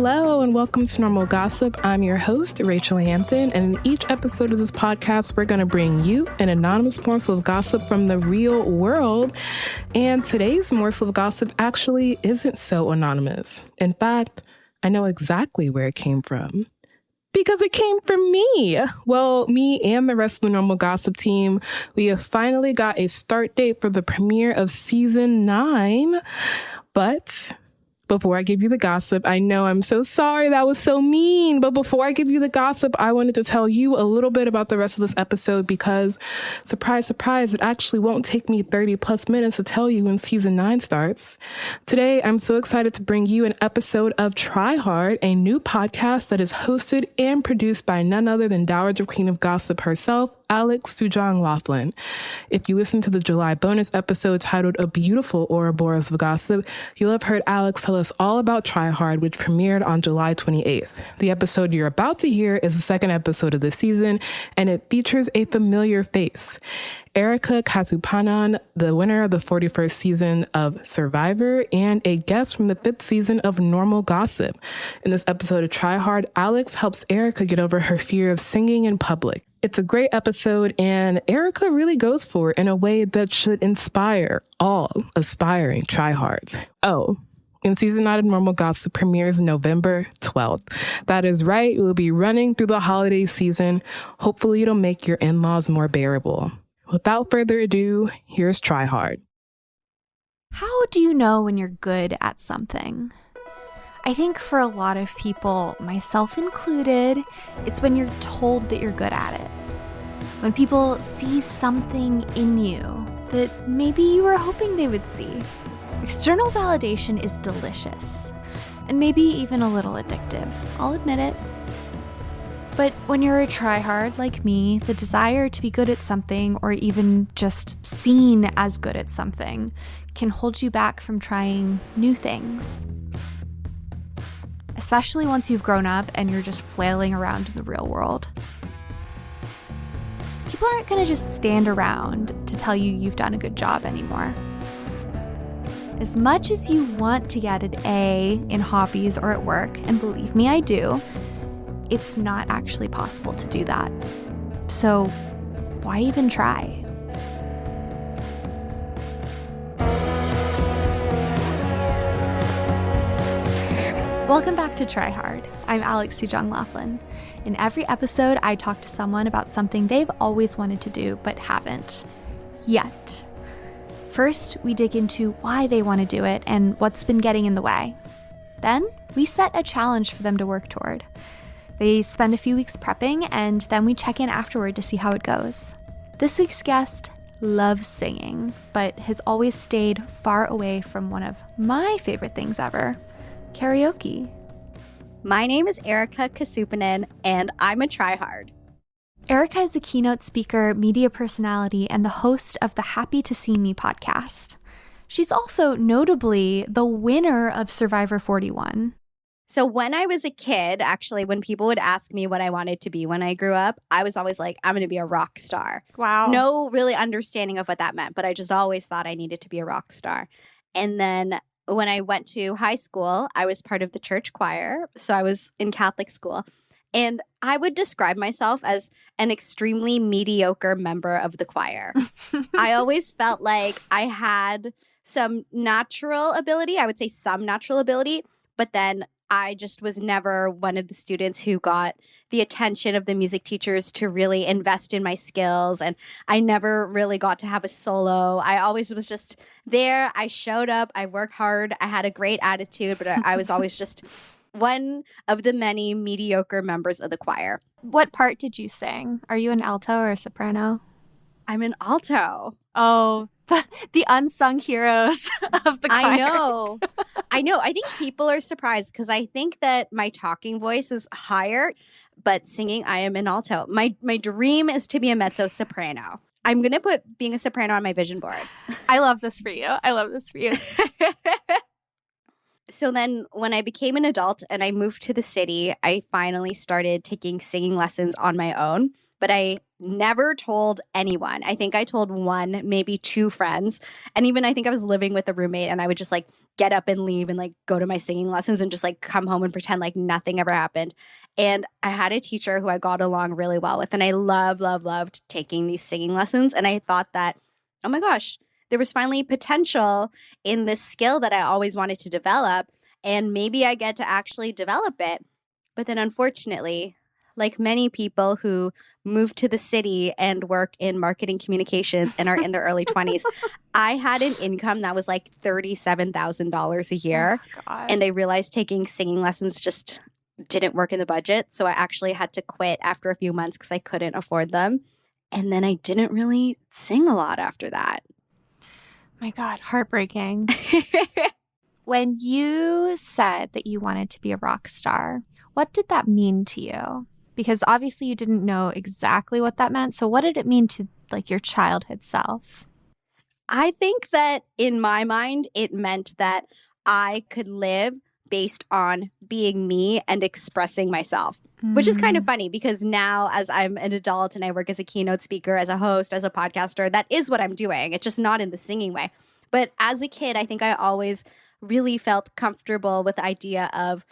Hello and welcome to Normal Gossip. I'm your host, Rachel Hampton, and in each episode of this podcast, we're going to bring you an anonymous morsel of gossip from the real world. And today's morsel of gossip actually isn't so anonymous. In fact, I know exactly where it came from. Because it came from me. Well, me and the rest of the Normal Gossip team, we have finally got a start date for the premiere of season 9. But before I give you the gossip, I know I'm so sorry that was so mean. But before I give you the gossip, I wanted to tell you a little bit about the rest of this episode because, surprise, surprise, it actually won't take me 30 plus minutes to tell you when season 9 starts. Today, I'm so excited to bring you an episode of Try Hard, a new podcast that is hosted and produced by none other than Dowager Queen of Gossip herself, Alex Sujong Laughlin. If you listen to the July bonus episode titled A Beautiful Ouroboros of Gossip, you'll have heard Alex tell us all about Try Hard, which premiered on July 28th. The episode you're about to hear is the second episode of the season, and it features a familiar face. Erika Casupanan, the winner of the 41st season of Survivor, and a guest from the 5th season of Normal Gossip. In this episode of Try Hard, Alex helps Erika get over her fear of singing in public. It's a great episode, and Erika really goes for it in a way that should inspire all aspiring tryhards. Oh, and season 9 of Normal Gossip premieres November 12th. That is right, it will be running through the holiday season. Hopefully it'll make your in-laws more bearable. Without further ado, here's Try Hard. How do you know when you're good at something? I think for a lot of people, myself included, it's when you're told that you're good at it. When people see something in you that maybe you were hoping they would see. External validation is delicious, and maybe even a little addictive, I'll admit it. But when you're a tryhard like me, the desire to be good at something or even just seen as good at something can hold you back from trying new things. Especially once you've grown up and you're just flailing around in the real world. People aren't going to just stand around to tell you you've done a good job anymore. As much as you want to get an A in hobbies or at work, and believe me, I do, it's not actually possible to do that. So why even try? Welcome back to Try Hard. I'm Alex Sujong Laughlin. In every episode, I talk to someone about something they've always wanted to do but haven't yet. First, we dig into why they want to do it and what's been getting in the way. Then, we set a challenge for them to work toward. They spend a few weeks prepping, and then we check in afterward to see how it goes. This week's guest loves singing, but has always stayed far away from one of my favorite things ever, karaoke. My name is Erika Casupanan, and I'm a tryhard. Erika is a keynote speaker, media personality, and the host of the Happy to See Me podcast. She's also notably the winner of Survivor 41. So when I was a kid, actually, when people would ask me what I wanted to be when I grew up, I was always like, I'm going to be a rock star. Wow. No really understanding of what that meant, but I just always thought I needed to be a rock star. And then when I went to high school, I was part of the church choir. So I was in Catholic school. And I would describe myself as an extremely mediocre member of the choir. I always felt like I had some natural ability. I would say some natural ability, but then I just was never one of the students who got the attention of the music teachers to really invest in my skills. And I never really got to have a solo. I always was just there. I showed up. I worked hard. I had a great attitude, but I was always just one of the many mediocre members of the choir. What part did you sing? Are you an alto or a soprano? I'm an alto. Oh, the unsung heroes of the choir. I know. I think people are surprised because I think that my talking voice is higher, but singing, I am an alto. My dream is to be a mezzo-soprano. I'm going to put being a soprano on my vision board. I love this for you. So then when I became an adult and I moved to the city, I finally started taking singing lessons on my own. But I never told anyone. I think I told one, maybe two friends. And even I think I was living with a roommate and I would just like get up and leave and like go to my singing lessons and just like come home and pretend like nothing ever happened. And I had a teacher who I got along really well with. And I loved taking these singing lessons. And I thought that, oh my gosh, there was finally potential in this skill that I always wanted to develop. And maybe I get to actually develop it. But then unfortunately, like many people who move to the city and work in marketing communications and are in their early 20s, I had an income that was like $37,000 a year. Oh, God. And I realized taking singing lessons just didn't work in the budget. So I actually had to quit after a few months because I couldn't afford them. And then I didn't really sing a lot after that. My God, heartbreaking. When you said that you wanted to be a rock star, what did that mean to you? Because obviously you didn't know exactly what that meant. So what did it mean to like your childhood self? I think that in my mind, it meant that I could live based on being me and expressing myself, which is kind of funny because now as I'm an adult and I work as a keynote speaker, as a host, as a podcaster, that is what I'm doing. It's just not in the singing way. But as a kid, I think I always really felt comfortable with the idea of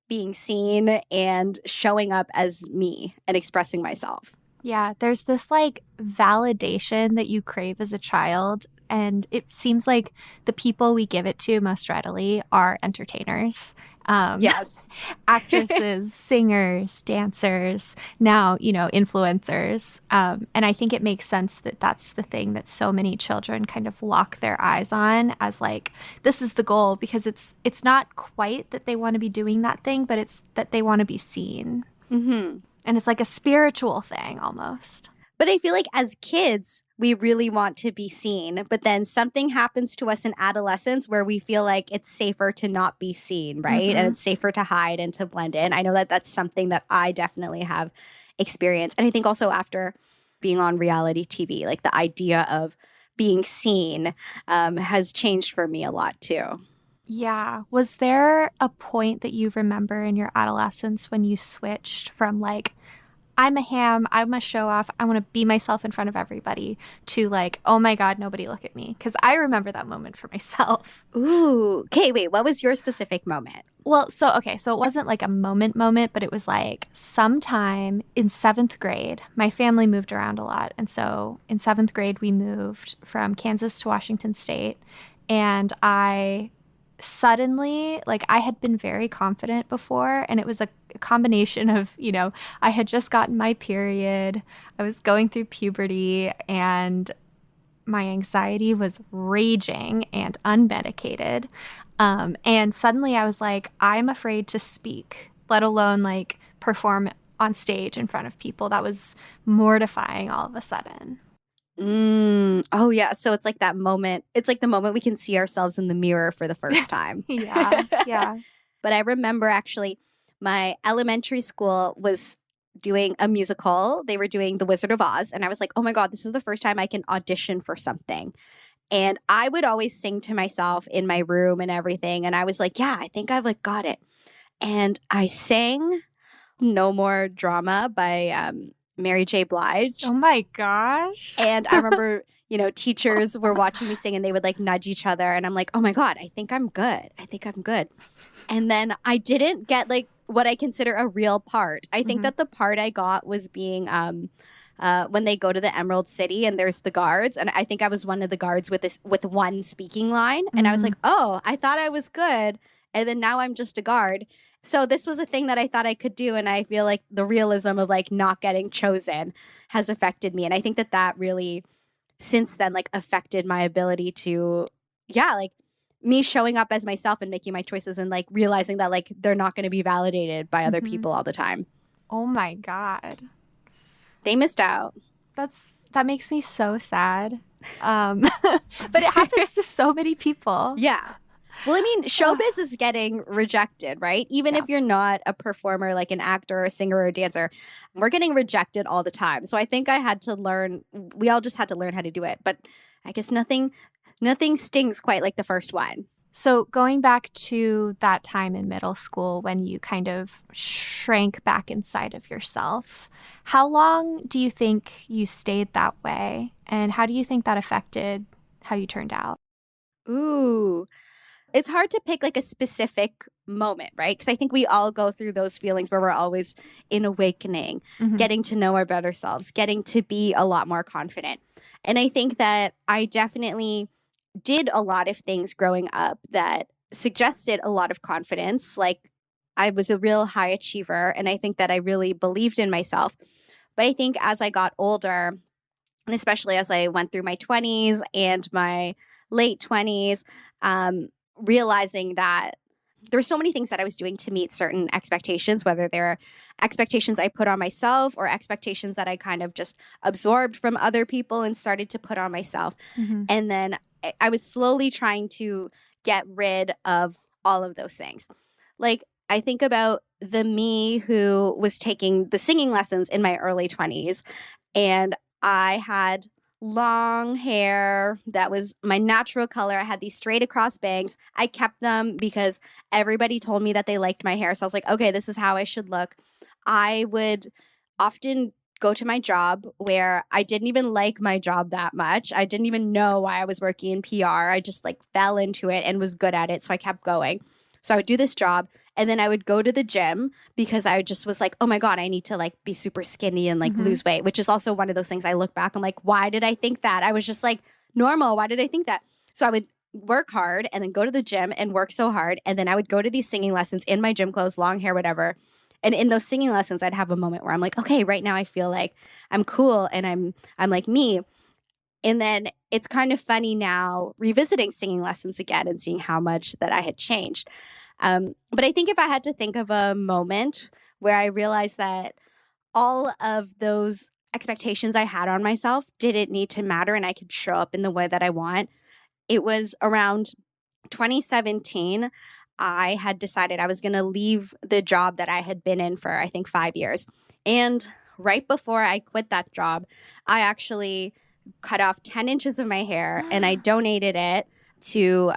being seen and showing up as me and expressing myself. Yeah, there's this like validation that you crave as a child. And it seems like the people we give it to most readily are entertainers. Yes. Actresses, singers, dancers, now, influencers. And I think it makes sense that that's the thing that so many children kind of lock their eyes on as like, this is the goal, because it's not quite that they want to be doing that thing, but it's that they want to be seen. Mm-hmm. And it's like a spiritual thing almost. But I feel like as kids, we really want to be seen. But then something happens to us in adolescence where we feel like it's safer to not be seen, right? And it's safer to hide and to blend in. I know that that's something that I definitely have experienced. And I think also after being on reality TV, like the idea of being seen has changed for me a lot too. Yeah. Was there a point that you remember in your adolescence when you switched from like, I'm a ham, I'm a show off, I want to be myself in front of everybody, to like, oh my God, nobody look at me? Because I remember that moment for myself. Ooh. Okay, wait, what was your specific moment? Well, so it wasn't like a moment, but it was like sometime in 7th grade. My family moved around a lot. And so in 7th grade, we moved from Kansas to Washington State. And I suddenly, like, I had been very confident before, and it was a combination of, I had just gotten my period, I was going through puberty, and my anxiety was raging and unmedicated. And suddenly I was like, I'm afraid to speak, let alone like perform on stage in front of people. That was mortifying all of a sudden. Oh, yeah. So it's like that moment. It's like the moment we can see ourselves in the mirror for the first time. Yeah. But I remember actually my elementary school was doing a musical. They were doing The Wizard of Oz. And I was like, oh my God, this is the first time I can audition for something. And I would always sing to myself in my room and everything. And I was like, yeah, I think I've like got it. And I sang No More Drama by Mary J. Blige. Oh my gosh. And I remember, teachers were watching me sing and they would like nudge each other. And I'm like, oh my God, I think I'm good. And then I didn't get like what I consider a real part. I think that the part I got was being when they go to the Emerald City and there's the guards. And I think I was one of the guards with one speaking line. And I was like, oh, I thought I was good. And then now I'm just a guard. So this was a thing that I thought I could do. And I feel like the realism of like not getting chosen has affected me. And I think that really, since then, like affected my ability to, like me showing up as myself and making my choices and like realizing that like they're not going to be validated by other people all the time. Oh my God. They missed out. That makes me so sad. But it happens to so many people. Yeah. Well, I mean, showbiz is getting rejected, right? Even if you're not a performer, like an actor or a singer or a dancer, we're getting rejected all the time. So I think we all just had to learn how to do it. But I guess nothing stings quite like the first one. So going back to that time in middle school when you kind of shrank back inside of yourself, how long do you think you stayed that way? And how do you think that affected how you turned out? Ooh, it's hard to pick like a specific moment, right? Because I think we all go through those feelings where we're always in awakening, getting to know our better selves, getting to be a lot more confident. And I think that I definitely did a lot of things growing up that suggested a lot of confidence. Like I was a real high achiever, and I think that I really believed in myself. But I think as I got older, and especially as I went through my 20s and my late 20s, realizing that there were so many things that I was doing to meet certain expectations, whether they're expectations I put on myself or expectations that I kind of just absorbed from other people and started to put on myself. And then I was slowly trying to get rid of all of those things. Like, I think about the me who was taking the singing lessons in my early 20s, and I had long hair that was my natural color. I had these straight across bangs. I kept them because everybody told me that they liked my hair. So I was like, okay, this is how I should look. I would often go to my job where I didn't even like my job that much. I didn't even know why I was working in PR. I just like fell into it and was good at it. So I kept going. So I would do this job, and then I would go to the gym because I just was like, oh my God, I need to like be super skinny and like lose weight, which is also one of those things I look back. I'm like, why did I think that? I was just like normal. Why did I think that? So I would work hard and then go to the gym and work so hard. And then I would go to these singing lessons in my gym clothes, long hair, whatever. And in those singing lessons, I'd have a moment where I'm like, okay, right now I feel like I'm cool and I'm like me. And then it's kind of funny now revisiting singing lessons again and seeing how much that I had changed. But I think if I had to think of a moment where I realized that all of those expectations I had on myself didn't need to matter and I could show up in the way that I want, it was around 2017. I had decided I was going to leave the job that I had been in for, I think, 5 years. And right before I quit that job, I actually cut off 10 inches of my hair and I donated it to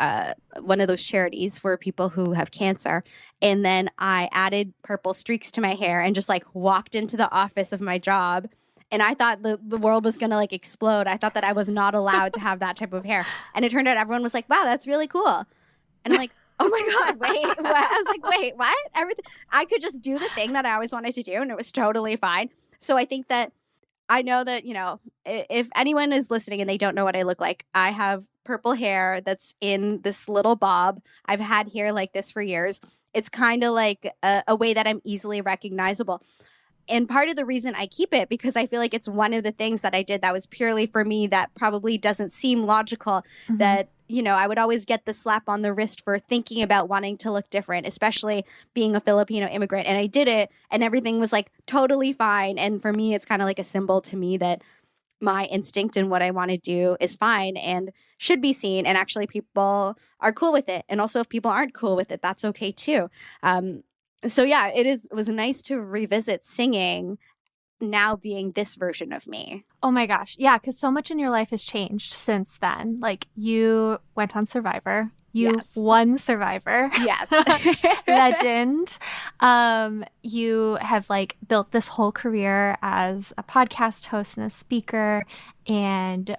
one of those charities for people who have cancer. And then I added purple streaks to my hair and just like walked into the office of my job. And I thought the world was going to like explode. I thought that I was not allowed to have that type of hair. And it turned out everyone was like, wow, that's really cool. And I'm like, oh my God, wait, what? I was like, wait, what? Everything. I could just do the thing that I always wanted to do and it was totally fine. So I think that I know that, you know, if anyone is listening and they don't know what I look like, I have purple hair that's in this little bob. I've had hair like this for years. It's kind of like a way that I'm easily recognizable. And part of the reason I keep it, because I feel like it's one of the things that I did that was purely for me that probably doesn't seem logical, that, you know, I would always get the slap on the wrist for thinking about wanting to look different, especially being a Filipino immigrant. And I did it and everything was like totally fine. And for me, it's kind of like a symbol to me that my instinct and what I want to do is fine and should be seen. And actually people are cool with it. And also if people aren't cool with it, that's okay too. So yeah, it was nice to revisit singing now being this version of me. Oh my gosh. Yeah, because so much in your life has changed since then. Like you went on Survivor. You won Survivor. Yes. Legend. You have like built this whole career as a podcast host and a speaker, and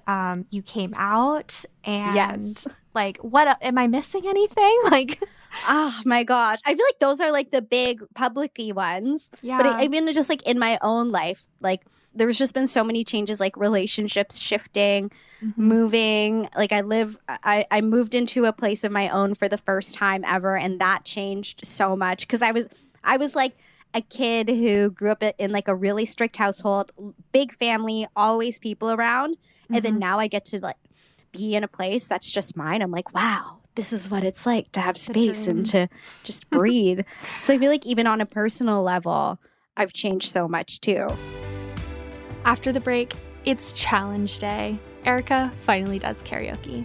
you came out and like, what am I missing anything? Like, oh my gosh. I feel like those are like the big public-y ones. Yeah. But even just like in my own life, like there's just been so many changes, like relationships shifting, moving. Like I moved into a place of my own for the first time ever. And that changed so much because I was like a kid who grew up in like a really strict household, big family, always people around. And then now I get to like be in a place that's just mine. I'm like, wow, this is what it's like to have space and to just breathe. So I feel like even on a personal level, I've changed so much too. After the break, it's challenge day. Erika finally does karaoke.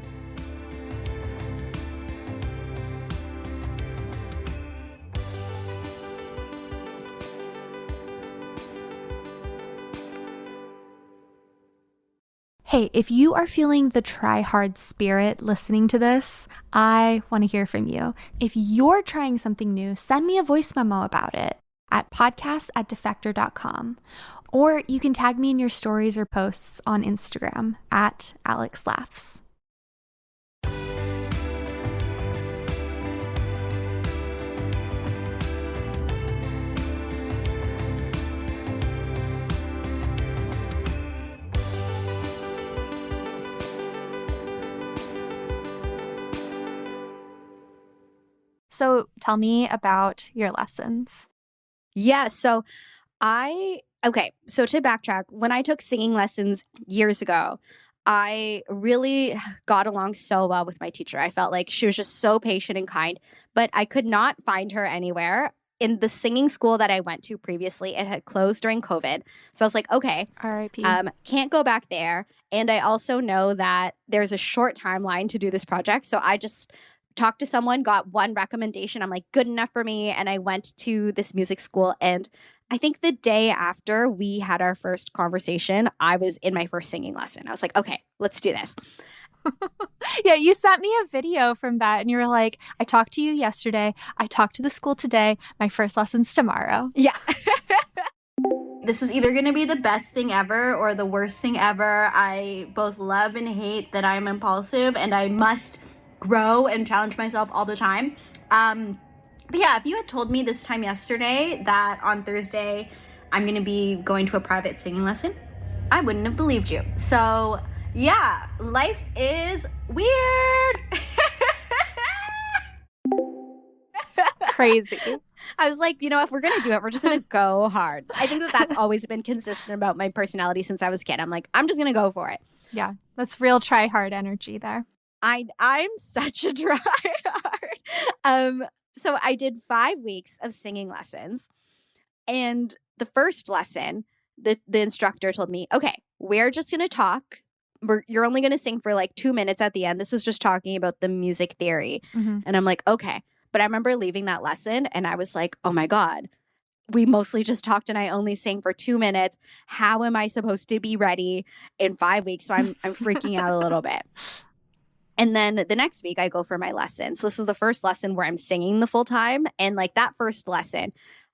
Hey, if you are feeling the try hard spirit listening to this, I want to hear from you. If you're trying something new, send me a voice memo about it at podcast@defector.com. Or you can tag me in your stories or posts on Instagram at Alex Laughs. So tell me about your lessons. Yeah. So to backtrack, when I took singing lessons years ago, I really got along so well with my teacher. I felt like she was just so patient and kind, but I could not find her anywhere. In the singing school that I went to previously, it had closed during COVID. So I was like, okay, R.I.P. Can't go back there. And I also know that there's a short timeline to do this project. So I just talked to someone, got one recommendation. I'm like, good enough for me. And I went to this music school. And I think the day after we had our first conversation, I was in my first singing lesson. I was like, okay, let's do this. Yeah, you sent me a video from that and you were like, I talked to you yesterday. I talked to the school today. My first lesson's tomorrow. Yeah. This is either going to be the best thing ever or the worst thing ever. I both love and hate that I'm impulsive and I must grow and challenge myself all the time. But yeah, if you had told me this time yesterday that on Thursday I'm going to be going to a private singing lesson, I wouldn't have believed you. So yeah, life is weird. Crazy. I was like, if we're going to do it, we're just going to go hard. I think that's always been consistent about my personality since I was a kid. I'm like, I'm just going to go for it. Yeah, that's real try hard energy there. I'm such a try hard. So I did 5 weeks of singing lessons. And the first lesson, the instructor told me, okay, we're just going to talk. You're only going to sing for like 2 minutes at the end. This was just talking about the music theory. Mm-hmm. And I'm like, okay. But I remember leaving that lesson and I was like, oh my God, we mostly just talked and I only sang for 2 minutes. How am I supposed to be ready in 5 weeks? So I'm freaking out a little bit. And then the next week I go for my lesson. So this is the first lesson where I'm singing the full time. And like that first lesson,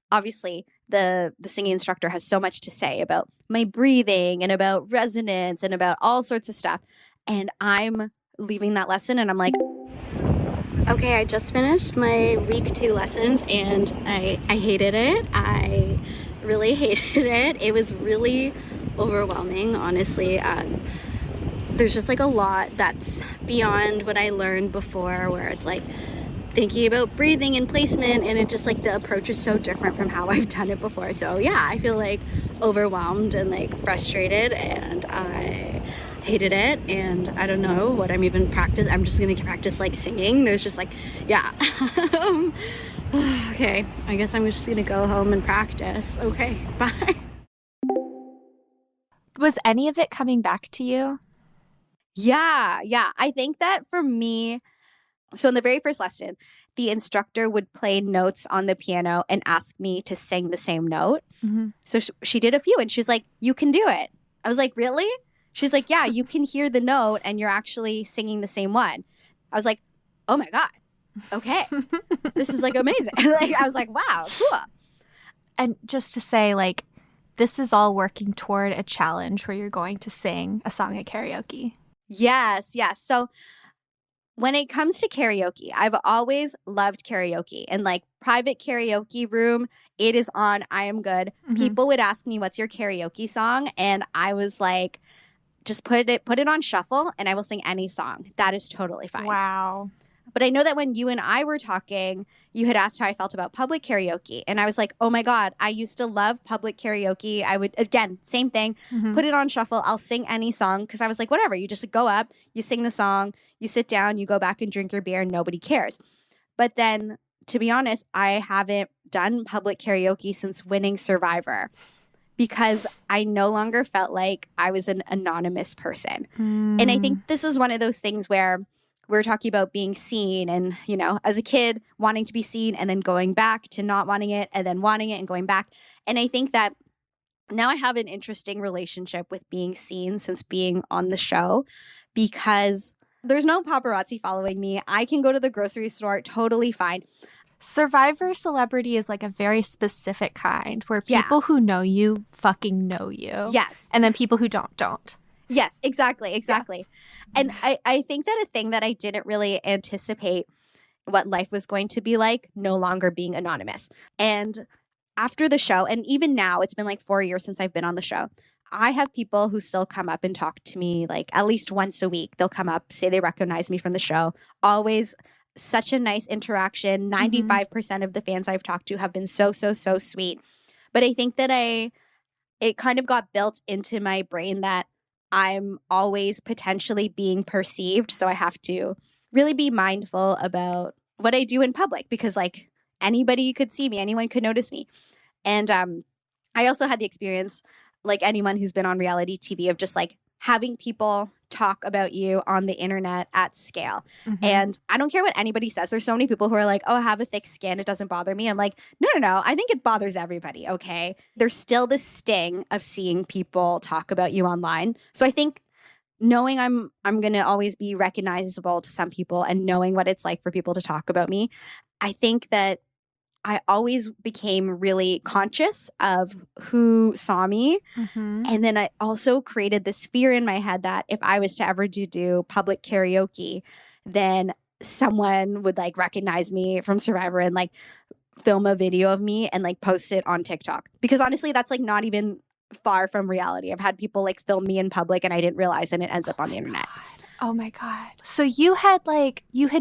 obviously the singing instructor has so much to say about my breathing and about resonance and about all sorts of stuff. And I'm leaving that lesson and I'm like, okay, I just finished my week 2 lessons and I hated it. I really hated it. It was really overwhelming, honestly. There's just like a lot that's beyond what I learned before, where it's like thinking about breathing and placement, and it just like the approach is so different from how I've done it before. So yeah, I feel like overwhelmed and like frustrated, and I hated it, and I don't know what I'm even practice. I'm just gonna practice like singing. There's just like, yeah. Okay, I guess I'm just gonna go home and practice. Okay, bye. Was any of it coming back to you? Yeah. I think that for me, so in the very first lesson, the instructor would play notes on the piano and ask me to sing the same note. Mm-hmm. So she did a few and she's like, you can do it. I was like, really? She's like, yeah, you can hear the note and you're actually singing the same one. I was like, oh my God. Okay. This is like amazing. Like I was like, wow, cool. And just to say, like, this is all working toward a challenge where you're going to sing a song at karaoke. Yes. So when it comes to karaoke, I've always loved karaoke, and like private karaoke room, it is on. I am good. Mm-hmm. People would ask me, what's your karaoke song? And I was like, just put it on shuffle and I will sing any song. That is totally fine. Wow. But I know that when you and I were talking, you had asked how I felt about public karaoke. And I was like, oh my God, I used to love public karaoke. I would, again, same thing, put it on shuffle. I'll sing any song because I was like, whatever. You just go up, you sing the song, you sit down, you go back and drink your beer and nobody cares. But then, to be honest, I haven't done public karaoke since winning Survivor because I no longer felt like I was an anonymous person. And I think this is one of those things where we're talking about being seen and, you know, as a kid wanting to be seen and then going back to not wanting it and then wanting it and going back. And I think that now I have an interesting relationship with being seen since being on the show, because there's no paparazzi following me. I can go to the grocery store totally fine. Survivor celebrity is like a very specific kind where people who know you fucking know you. Yes. And then people who don't. Yes, exactly. Yeah. And I think that a thing that I didn't really anticipate what life was going to be like, no longer being anonymous. And after the show, and even now, it's been like 4 years since I've been on the show, I have people who still come up and talk to me like at least once a week. They'll come up, say they recognize me from the show. Always such a nice interaction. 95% of the fans I've talked to have been so sweet. But I think that it kind of got built into my brain that I'm always potentially being perceived. So I have to really be mindful about what I do in public, because like anybody could see me, anyone could notice me. And I also had the experience, like anyone who's been on reality TV, of just like having people talk about you on the internet at scale. And I don't care what anybody says. There's so many people who are like, oh, I have a thick skin, it doesn't bother me. I'm like, no. I think it bothers everybody, okay? There's still the sting of seeing people talk about you online. So I think knowing I'm going to always be recognizable to some people and knowing what it's like for people to talk about me, I think that I always became really conscious of who saw me. And then I also created this fear in my head that if I was to ever do public karaoke, then someone would like recognize me from Survivor and like film a video of me and like post it on TikTok. Because honestly, that's like not even far from reality. I've had people like film me in public and I didn't realize, and it ends up on the internet. Oh my God. So you had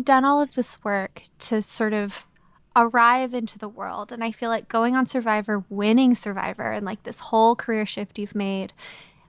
done all of this work to sort of arrive into the world, and I feel like going on Survivor, winning Survivor, and like this whole career shift you've made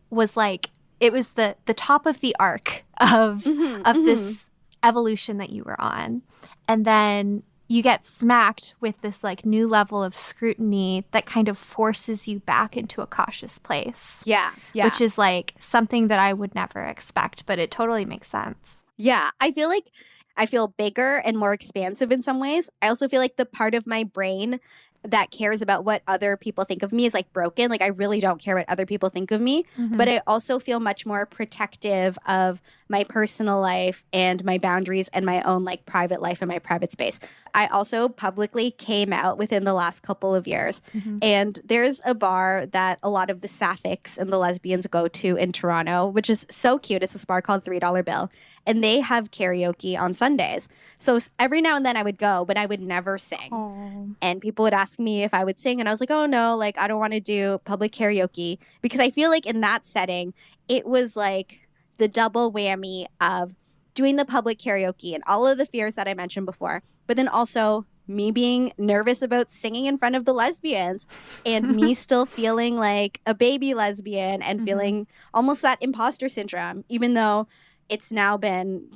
was like, it was the top of the arc of this evolution that you were on. And then you get smacked with this like new level of scrutiny that kind of forces you back into a cautious place. Yeah. Which is like something that I would never expect, but it totally makes sense. Yeah. I feel bigger and more expansive in some ways. I also feel like the part of my brain that cares about what other people think of me is like broken. Like I really don't care what other people think of me, but I also feel much more protective of my personal life and my boundaries and my own like private life and my private space. I also publicly came out within the last couple of years. And there's a bar that a lot of the sapphics and the lesbians go to in Toronto, which is so cute. It's a bar called $3 Bill. And they have karaoke on Sundays. So every now and then I would go, but I would never sing. Aww. And people would ask me if I would sing. And I was like, oh, no, like I don't want to do public karaoke. Because I feel like in that setting, it was like the double whammy of doing the public karaoke and all of the fears that I mentioned before. But then also me being nervous about singing in front of the lesbians and me still feeling like a baby lesbian and feeling almost that imposter syndrome, even though it's now been,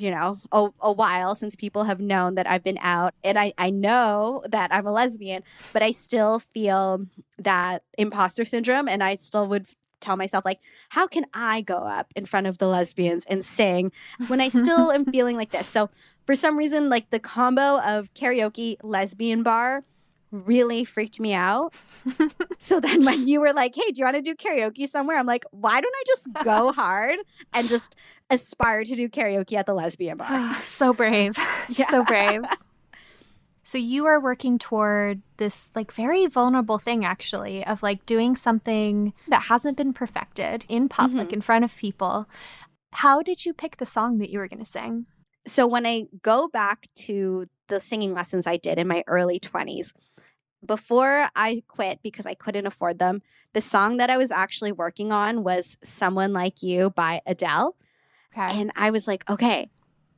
a while since people have known that I've been out, and I know that I'm a lesbian, but I still feel that imposter syndrome, and I still would tell myself, like, how can I go up in front of the lesbians and sing when I still am feeling like this? So for some reason, like the combo of karaoke, lesbian bar really freaked me out. So then when you were like, hey, do you want to do karaoke somewhere? I'm like, why don't I just go hard and just aspire to do karaoke at the lesbian bar? So brave. Yeah. So brave. So you are working toward this like very vulnerable thing, actually, of like doing something that hasn't been perfected in public, in front of people. How did you pick the song that you were going to sing? So when I go back to the singing lessons I did in my early 20s, before I quit because I couldn't afford them, the song that I was actually working on was Someone Like You by Adele. Okay. And I was like, okay,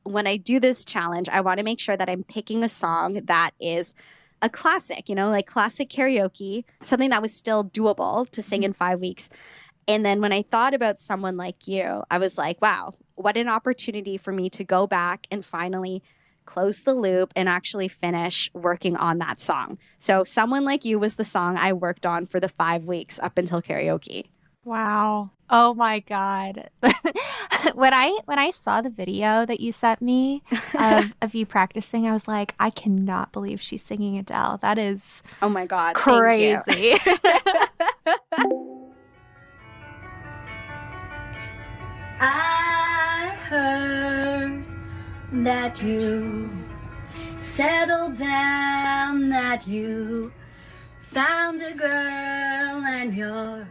when I do this challenge, I want to make sure that I'm picking a song that is a classic, like classic karaoke, something that was still doable to sing in 5 weeks. And then when I thought about Someone Like You, I was like, wow, what an opportunity for me to go back and finally close the loop and actually finish working on that song. So Someone Like You was the song I worked on for the 5 weeks up until karaoke. Wow. Oh my God. When I saw the video that you sent me of you practicing, I was like, I cannot believe she's singing Adele. That is oh my God, crazy. I heard that you settled down, that you found a girl and you're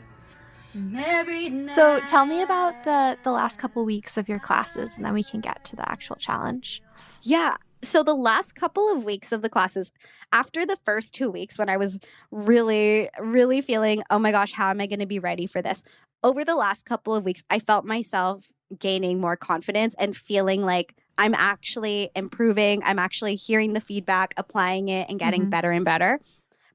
married now. So tell me about the last couple weeks of your classes, and then we can get to the actual challenge. Yeah. So the last couple of weeks of the classes, after the first 2 weeks when I was really, really feeling, oh my gosh, how am I going to be ready for this? Over the last couple of weeks, I felt myself gaining more confidence and feeling like I'm actually improving. I'm actually hearing the feedback, applying it, and getting better and better.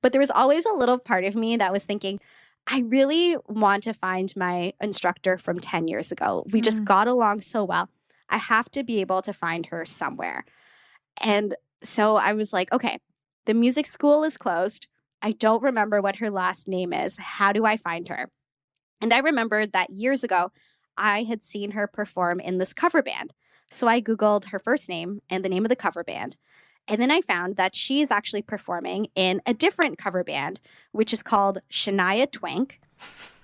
But there was always a little part of me that was thinking, I really want to find my instructor from 10 years ago. We just got along so well. I have to be able to find her somewhere. And so I was like, okay, the music school is closed. I don't remember what her last name is. How do I find her? And I remembered that years ago, I had seen her perform in this cover band. So I Googled her first name and the name of the cover band. And then I found that she is actually performing in a different cover band, which is called Shania Twain.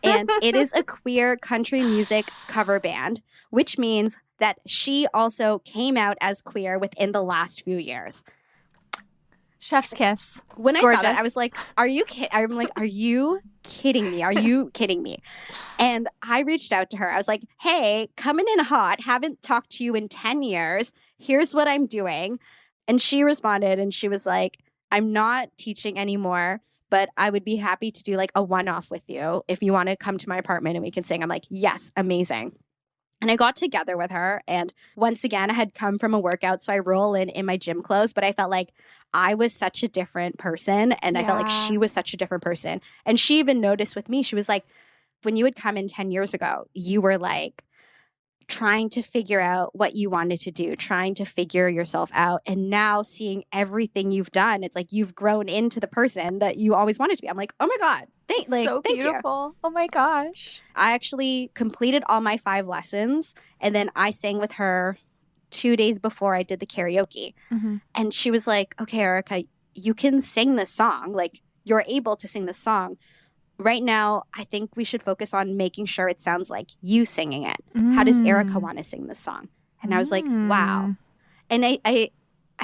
And it is a queer country music cover band, which means that she also came out as queer within the last few years. Chef's kiss. When I Gorgeous. saw that, I was like, are you kidding? I'm like, are you kidding me? Are you kidding me? And I reached out to her. I was like, hey, coming in hot. Haven't talked to you in 10 years. Here's what I'm doing. And she responded and she was like, I'm not teaching anymore, but I would be happy to do like a one-off with you if you want to come to my apartment and we can sing. I'm like, yes, amazing. And I got together with her. And once again, I had come from a workout. So I roll in my gym clothes, but I felt like I was such a different person. And I felt like she was such a different person. And she even noticed with me, she was like, when you would come in 10 years ago, you were like trying to figure out what you wanted to do, trying to figure yourself out. And now seeing everything you've done, it's like you've grown into the person that you always wanted to be. I'm like, oh my God. Thank Beautiful. you. Oh my gosh. I actually completed all my 5 lessons and then I sang with her 2 days before I did the karaoke. And she was like, okay, Erika, you can sing this song. Like you're able to sing this song. Right now, I think we should focus on making sure it sounds like you singing it. How does Erika want to sing this song? And I was like, wow. And I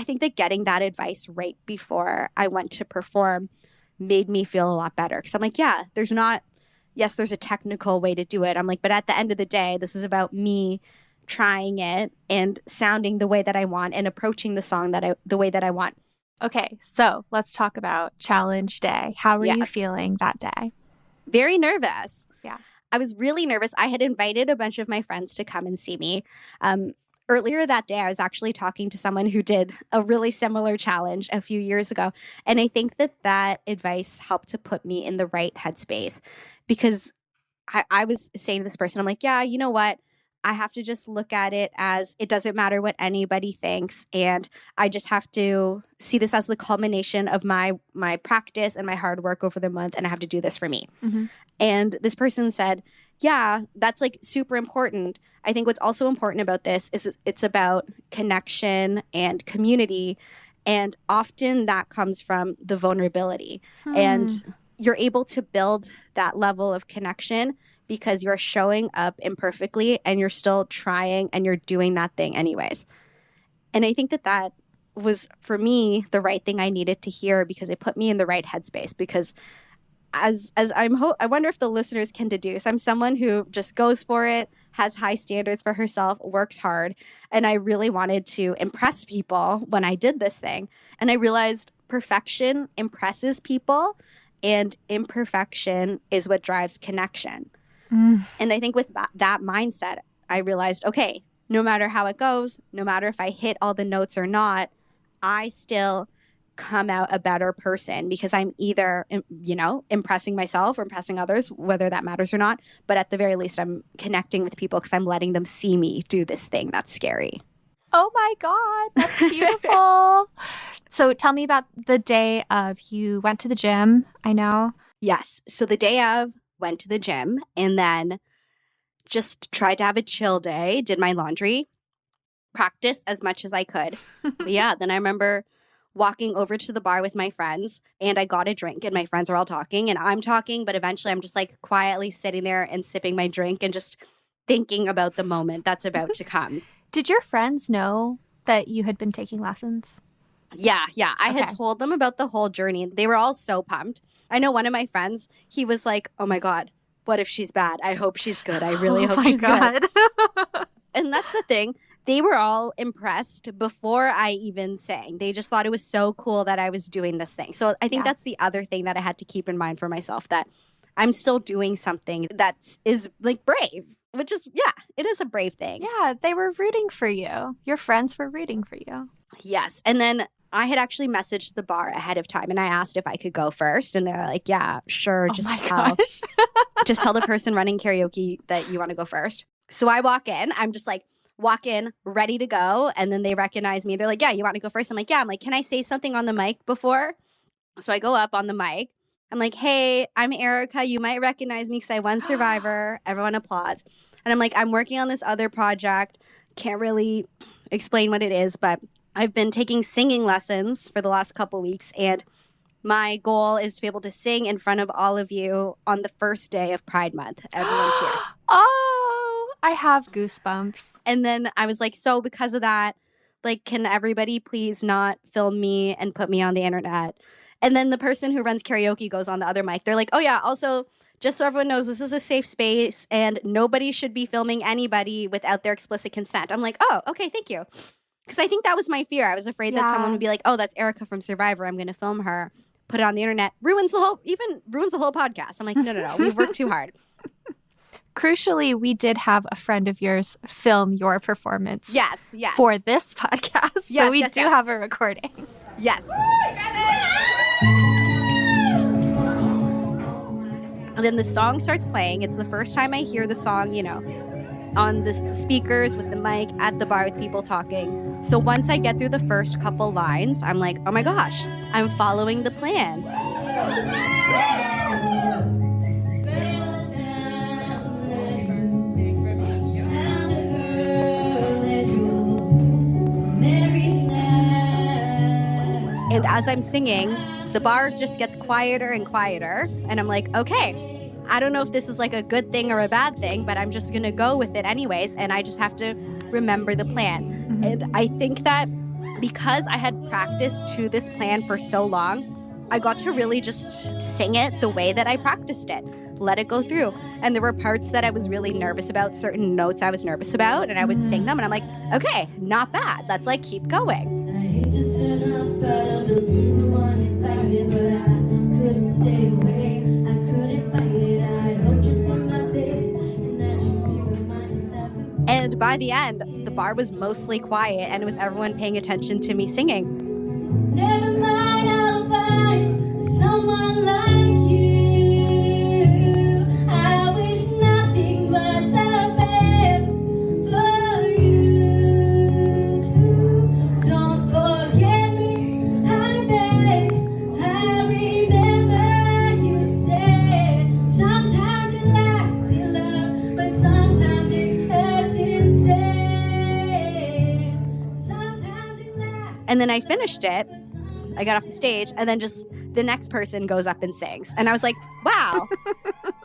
think that getting that advice right before I went to perform made me feel a lot better. Because I'm like, yeah, there's a technical way to do it. I'm like, but at the end of the day, this is about me trying it and sounding the way that I want and approaching the song the way that I want. Okay, so let's talk about challenge day. How were you feeling that day? Very nervous. Yeah. I was really nervous. I had invited a bunch of my friends to come and see me. Earlier that day, I was actually talking to someone who did a really similar challenge a few years ago. And I think that advice helped to put me in the right headspace because I was saying to this person, I'm like, yeah, you know what? I have to just look at it as it doesn't matter what anybody thinks. And I just have to see this as the culmination of my practice and my hard work over the month. And I have to do this for me. And this person said, yeah, that's like super important. I think what's also important about this is it's about connection and community. And often that comes from the vulnerability. And you're able to build that level of connection because you're showing up imperfectly and you're still trying and you're doing that thing anyways. And I think that was, for me, the right thing I needed to hear because it put me in the right headspace. Because as I wonder if the listeners can deduce, I'm someone who just goes for it, has high standards for herself, works hard. And I really wanted to impress people when I did this thing. And I realized perfection impresses people and imperfection is what drives connection. And I think with that mindset, I realized, okay, no matter how it goes, no matter if I hit all the notes or not, I still come out a better person because I'm either, impressing myself or impressing others, whether that matters or not. But at the very least, I'm connecting with people because I'm letting them see me do this thing that's scary. Oh my God, that's beautiful. So tell me about the day of, you went to the gym, I know. Yes. So the day of, went to the gym and then just tried to have a chill day, did my laundry, practiced as much as I could. But yeah, then I remember walking over to the bar with my friends and I got a drink and my friends are all talking and I'm talking, but eventually I'm just like quietly sitting there and sipping my drink and just thinking about the moment that's about to come. Did your friends know that you had been taking lessons? Yeah. I had told them about the whole journey. They were all so pumped. I know one of my friends, he was like, oh my God, what if she's bad? I hope she's good. I really hope she's good. And that's the thing. They were all impressed before I even sang. They just thought it was so cool that I was doing this thing. So I think that's the other thing that I had to keep in mind for myself, that I'm still doing something that is like brave, which is, it is a brave thing. Yeah, they were rooting for you. Your friends were rooting for you. Yes. And then I had actually messaged the bar ahead of time and I asked if I could go first. And they're like, yeah, sure. Just tell the person running karaoke that you want to go first. So I walk in. I'm just like, walk in, ready to go. And then they recognize me. They're like, yeah, you want to go first? I'm like, yeah. I'm like, can I say something on the mic before? So I go up on the mic. I'm like, hey, I'm Erika. You might recognize me because I won Survivor. Everyone applauds. And I'm like, I'm working on this other project. Can't really explain what it is, but I've been taking singing lessons for the last couple weeks. And my goal is to be able to sing in front of all of you on the first day of Pride Month. Everyone cheers. Oh, I have goosebumps. And then I was like, so because of that, like, can everybody please not film me and put me on the internet? And then the person who runs karaoke goes on the other mic. They're like, oh yeah, also, just so everyone knows, this is a safe space and nobody should be filming anybody without their explicit consent. I'm like, oh, okay, thank you. Because I think that was my fear. I was afraid that someone would be like, oh, that's Erika from Survivor. I'm going to film her, put it on the internet, ruins the whole podcast. I'm like, no. We've worked too hard. Crucially, we did have a friend of yours film your performance. Yes. For this podcast. So we do have a recording. Yes. And then the song starts playing. It's the first time I hear the song, on the speakers with the mic at the bar with people talking. So once I get through the first couple lines, I'm like, oh my gosh, I'm following the plan. And as I'm singing, the bar just gets quieter and quieter. And I'm like, okay, I don't know if this is like a good thing or a bad thing, but I'm just going to go with it anyways. And I just have to remember the plan. Mm-hmm. And I think that because I had practiced to this plan for so long, I got to really just sing it the way that I practiced it. Let it go through. And there were parts that I was really nervous about, certain notes I was nervous about, and I would sing them and I'm like, okay, not bad. Let's like keep going. I hate to turn up out of the blue, wanted about it, but I couldn't stay away. I couldn't fight it. I hope you saw my face and that you'd be reminded that. And by the end, the bar was mostly quiet and it was everyone paying attention to me singing. Never mind, I'll find someone like you. And then I finished it. I got off the stage, and then just the next person goes up and sings. And I was like, wow,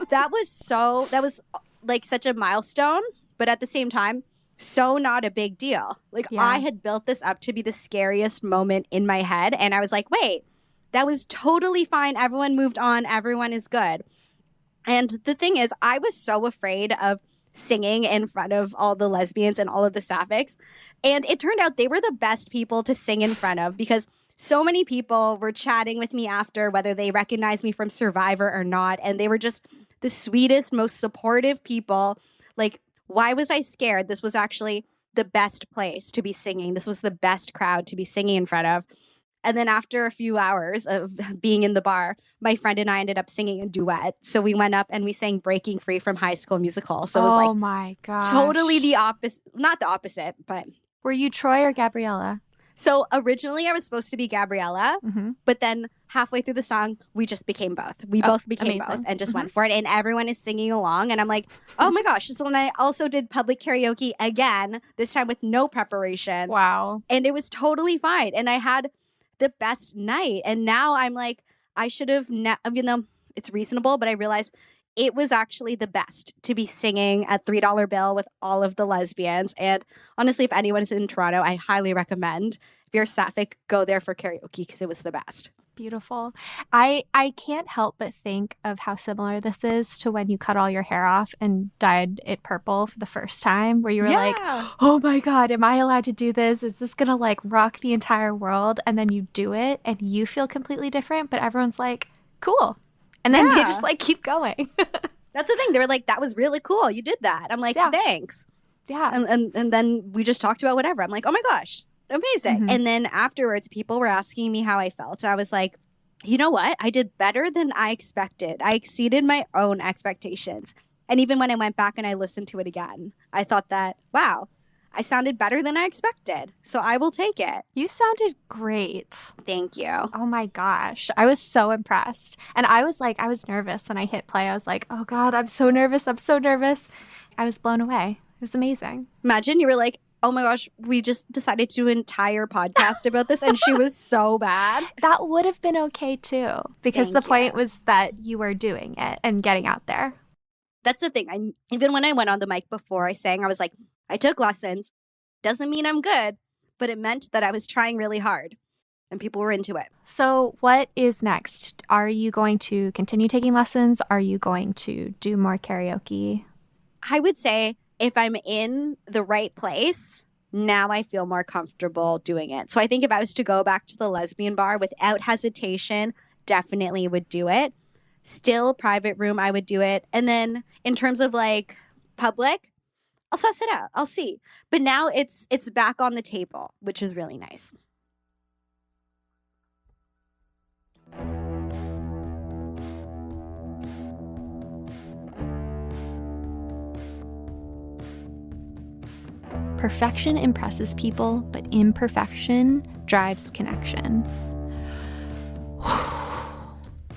that was like such a milestone, but at the same time, so not a big deal. Like I had built this up to be the scariest moment in my head. And I was like, wait, that was totally fine. Everyone moved on. Everyone is good. And the thing is, I was so afraid of singing in front of all the lesbians and all of the sapphics. And it turned out they were the best people to sing in front of because so many people were chatting with me after, whether they recognized me from Survivor or not. And they were just the sweetest, most supportive people. Like, why was I scared? This was actually the best place to be singing. This was the best crowd to be singing in front of. And then after a few hours of being in the bar, my friend and I ended up singing a duet. So we went up and we sang Breaking Free from High School Musical. So it was like, my gosh, totally the opposite. Not the opposite, but. Were you Troy or Gabriella? So originally I was supposed to be Gabriella, but then halfway through the song, we just became both. We both became both and just went for it. And everyone is singing along. And I'm like, oh my gosh. So when I also did public karaoke again, this time with no preparation. Wow. And it was totally fine. And I had the best night. And now I'm like, I should have, even though it's reasonable, but I realized it was actually the best to be singing at $3 Bill with all of the lesbians. And honestly, if anyone's in Toronto, I highly recommend, if you're sapphic, go there for karaoke because it was the best. Beautiful. I can't help but think of how similar this is to when you cut all your hair off and dyed it purple for the first time, where you were like, oh my God, am I allowed to do this? Is this going to like rock the entire world? And then you do it and you feel completely different, but everyone's like, cool. And then they just like keep going. That's the thing. They were like, that was really cool. You did that. I'm like, thanks. Yeah. And then we just talked about whatever. I'm like, oh my gosh. Amazing. Mm-hmm. And then afterwards, people were asking me how I felt. I was like, you know what? I did better than I expected. I exceeded my own expectations. And even when I went back and I listened to it again, I thought that, wow, I sounded better than I expected. So I will take it. You sounded great. Thank you. Oh my gosh. I was so impressed. And I was nervous when I hit play. I was like, oh God, I'm so nervous. I'm so nervous. I was blown away. It was amazing. Imagine you were like, oh my gosh, we just decided to do an entire podcast about this and she was so bad. That would have been okay too, because the point was that you were doing it and getting out there. That's the thing. Even when I went on the mic before I sang, I was like, I took lessons. Doesn't mean I'm good, but it meant that I was trying really hard and people were into it. So what is next? Are you going to continue taking lessons? Are you going to do more karaoke? I would say, if I'm in the right place, now I feel more comfortable doing it. So I think if I was to go back to the lesbian bar without hesitation, definitely would do it. Still private room, I would do it. And then in terms of like public, I'll suss it out. I'll see. But now it's back on the table, which is really nice. Perfection impresses people, but imperfection drives connection.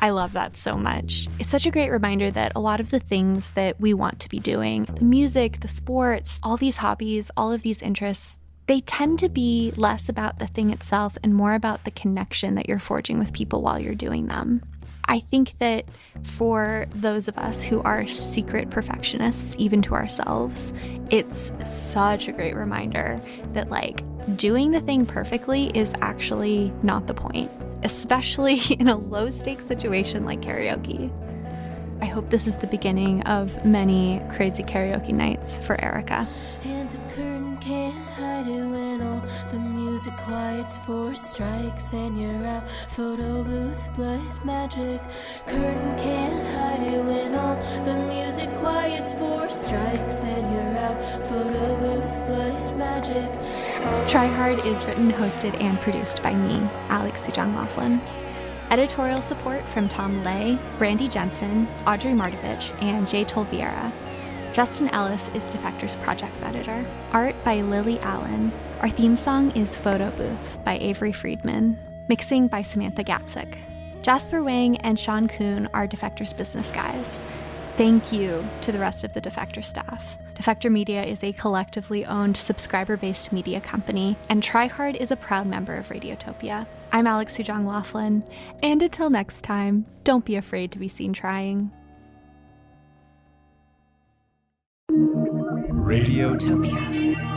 I love that so much. It's such a great reminder that a lot of the things that we want to be doing, the music, the sports, all these hobbies, all of these interests, they tend to be less about the thing itself and more about the connection that you're forging with people while you're doing them. I think that for those of us who are secret perfectionists, even to ourselves, it's such a great reminder that like doing the thing perfectly is actually not the point, especially in a low stakes situation like karaoke. I hope this is the beginning of many crazy karaoke nights for Erika. And the curtain can't hide it when all the music quiets, 4 strikes and you're out. Photo booth, blood magic. Curtain can't hide it when all the music quiets, 4 strikes and you're out. Photo booth, blood magic. Try Hard is written, hosted, and produced by me, Alex Sujong Laughlin. Editorial support from Tom Lay, Brandy Jensen, Audrey Mardavich, and Jae Towle Vieira. Justin Ellis is Defector's projects editor. Art by Lille Allen. Our theme song is Photo Booth by Avery Friedman. Mixing by Samantha Gattsek. Jasper Wang and Sean Kuhn are Defector's business guys. Thank you to the rest of the Defector staff. Defector Media is a collectively owned, subscriber-based media company, and Try Hard is a proud member of Radiotopia. I'm Alex Sujong Laughlin, and until next time, don't be afraid to be seen trying. Radiotopia.